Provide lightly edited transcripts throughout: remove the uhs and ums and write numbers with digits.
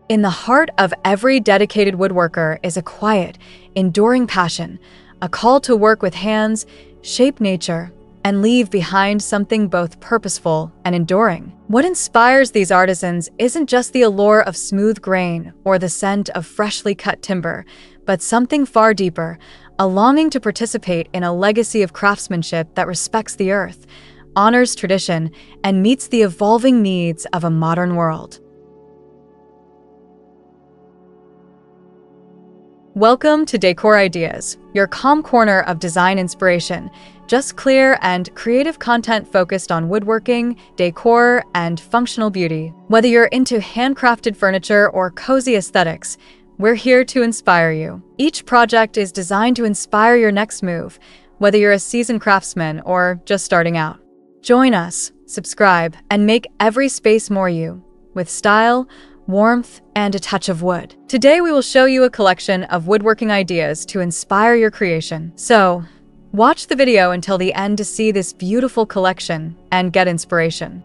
In the heart of every dedicated woodworker is a quiet, enduring passion, a call to work with hands, shape nature, and leave behind something both purposeful and enduring. What inspires these artisans isn't just the allure of smooth grain or the scent of freshly cut timber, but something far deeper, a longing to participate in a legacy of craftsmanship that respects the earth, honors tradition, and meets the evolving needs of a modern world. Welcome to Decor Ideas, your calm corner of design inspiration. Just clear and creative content focused on woodworking, decor, and functional beauty. Whether you're into handcrafted furniture or cozy aesthetics, we're here to inspire you. Each project is designed to inspire your next move, whether you're a seasoned craftsman or just starting out. Join us, subscribe, and make every space more you, with style, warmth, and a touch of wood. Today we will show you a collection of woodworking ideas to inspire your creation. So, watch the video until the end to see this beautiful collection and get inspiration.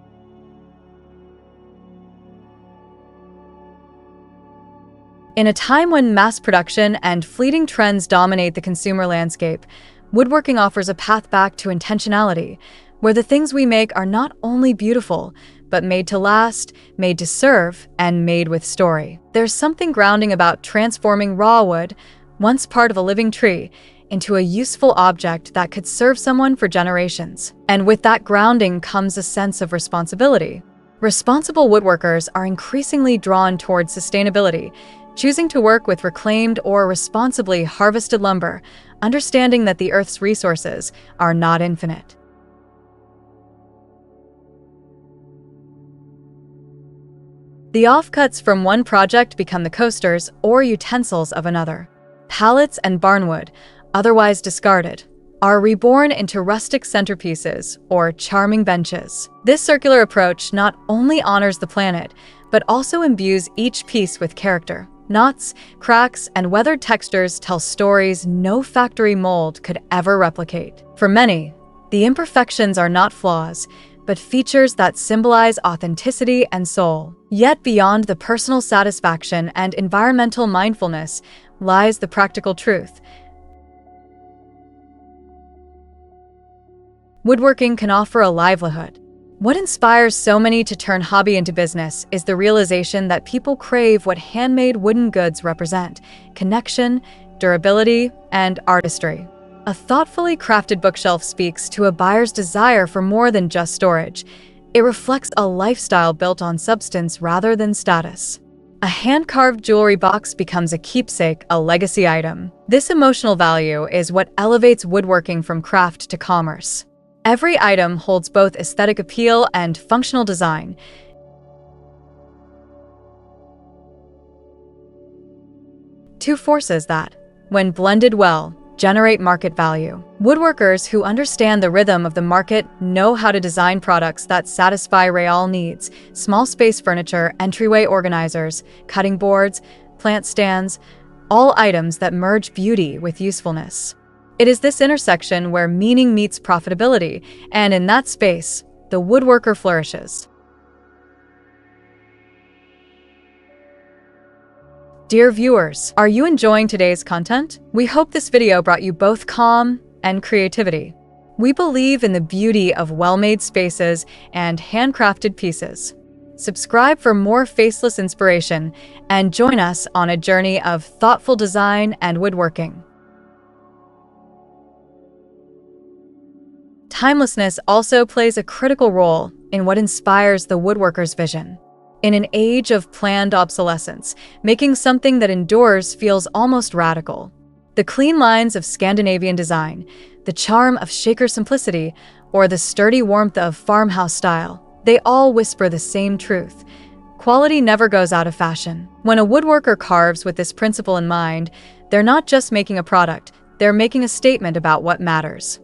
In a time when mass production and fleeting trends dominate the consumer landscape, woodworking offers a path back to intentionality, where the things we make are not only beautiful, but made to last, made to serve, and made with story. There's something grounding about transforming raw wood, once part of a living tree, into a useful object that could serve someone for generations. And with that grounding comes a sense of responsibility. Responsible woodworkers are increasingly drawn towards sustainability, choosing to work with reclaimed or responsibly harvested lumber, understanding that the Earth's resources are not infinite. The offcuts from one project become the coasters or utensils of another. Pallets and barnwood, otherwise discarded, are reborn into rustic centerpieces or charming benches. This circular approach not only honors the planet, but also imbues each piece with character. Knots, cracks, and weathered textures tell stories no factory mold could ever replicate. For many, the imperfections are not flaws, but features that symbolize authenticity and soul. Yet beyond the personal satisfaction and environmental mindfulness lies the practical truth. Woodworking can offer a livelihood. What inspires so many to turn hobby into business is the realization that people crave what handmade wooden goods represent: connection, durability, and artistry. A thoughtfully crafted bookshelf speaks to a buyer's desire for more than just storage. It reflects a lifestyle built on substance rather than status. A hand-carved jewelry box becomes a keepsake, a legacy item. This emotional value is what elevates woodworking from craft to commerce. Every item holds both aesthetic appeal and functional design. Two forces that, when blended well, generate market value. Woodworkers who understand the rhythm of the market know how to design products that satisfy real needs: small space furniture, entryway organizers, cutting boards, plant stands, all items that merge beauty with usefulness. It is this intersection where meaning meets profitability, and in that space, the woodworker flourishes. Dear viewers, are you enjoying today's content? We hope this video brought you both calm and creativity. We believe in the beauty of well-made spaces and handcrafted pieces. Subscribe for more faceless inspiration and join us on a journey of thoughtful design and woodworking. Timelessness also plays a critical role in what inspires the woodworker's vision. In an age of planned obsolescence, making something that endures feels almost radical. The clean lines of Scandinavian design, the charm of Shaker simplicity, or the sturdy warmth of farmhouse style, they all whisper the same truth. Quality never goes out of fashion. When a woodworker carves with this principle in mind, they're not just making a product, they're making a statement about what matters.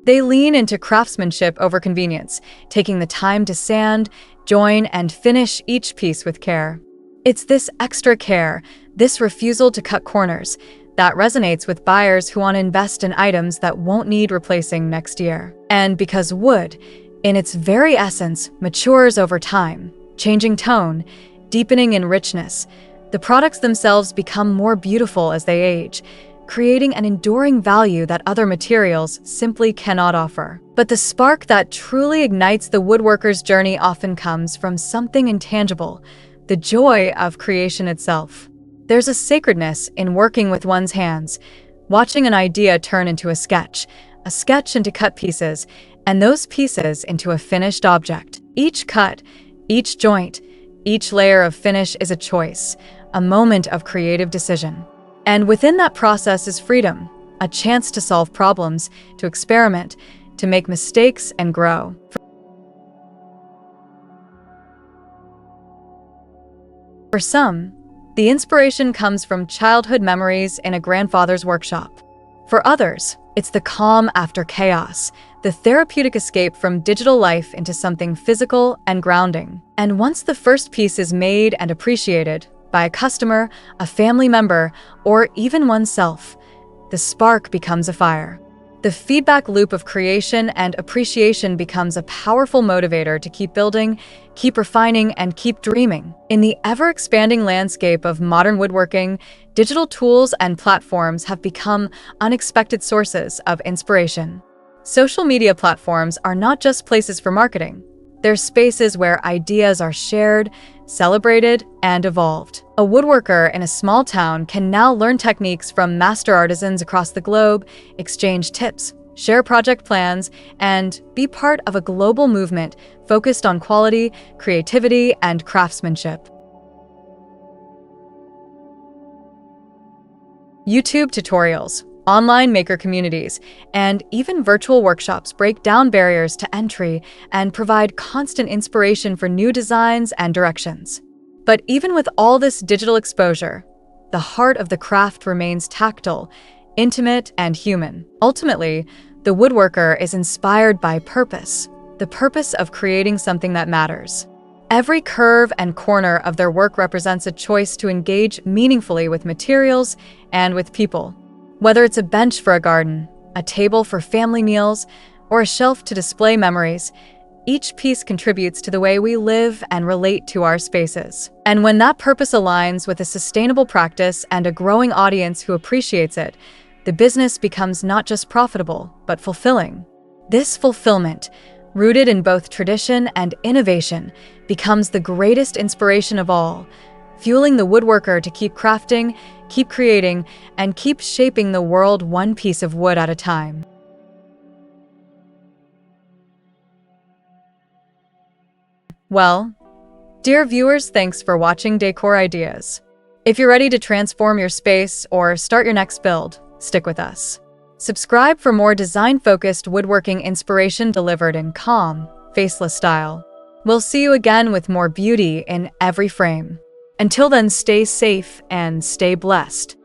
They lean into craftsmanship over convenience, taking the time to sand, join, and finish each piece with care. It's this extra care, this refusal to cut corners, that resonates with buyers who want to invest in items that won't need replacing next year. And because wood, in its very essence, matures over time, changing tone, deepening in richness. The products themselves become more beautiful as they age, creating an enduring value that other materials simply cannot offer. But the spark that truly ignites the woodworker's journey often comes from something intangible, the joy of creation itself. There's a sacredness in working with one's hands, watching an idea turn into a sketch into cut pieces, and those pieces into a finished object. Each cut, each joint, each layer of finish is a choice, a moment of creative decision. And within that process is freedom, a chance to solve problems, to experiment, to make mistakes and grow. For some, the inspiration comes from childhood memories in a grandfather's workshop. For others, it's the calm after chaos, the therapeutic escape from digital life into something physical and grounding. And once the first piece is made and appreciated by a customer, a family member, or even oneself, the spark becomes a fire. The feedback loop of creation and appreciation becomes a powerful motivator to keep building, keep refining, and keep dreaming. In the ever-expanding landscape of modern woodworking, digital tools and platforms have become unexpected sources of inspiration. Social media platforms are not just places for marketing. They're spaces where ideas are shared, celebrated, and evolved. A woodworker in a small town can now learn techniques from master artisans across the globe, exchange tips, share project plans, and be part of a global movement focused on quality, creativity, and craftsmanship. YouTube tutorials, online maker communities, and even virtual workshops break down barriers to entry and provide constant inspiration for new designs and directions. But even with all this digital exposure, the heart of the craft remains tactile, intimate, and human. Ultimately, the woodworker is inspired by purpose, the purpose of creating something that matters. Every curve and corner of their work represents a choice to engage meaningfully with materials and with people. Whether it's a bench for a garden, a table for family meals, or a shelf to display memories, each piece contributes to the way we live and relate to our spaces. And when that purpose aligns with a sustainable practice and a growing audience who appreciates it, the business becomes not just profitable, but fulfilling. This fulfillment, rooted in both tradition and innovation, becomes the greatest inspiration of all, fueling the woodworker to keep crafting, keep creating, and keep shaping the world one piece of wood at a time. Well, dear viewers, thanks for watching Decor Ideas. If you're ready to transform your space or start your next build, stick with us. Subscribe for more design-focused woodworking inspiration delivered in calm, faceless style. We'll see you again with more beauty in every frame. Until then, stay safe and stay blessed.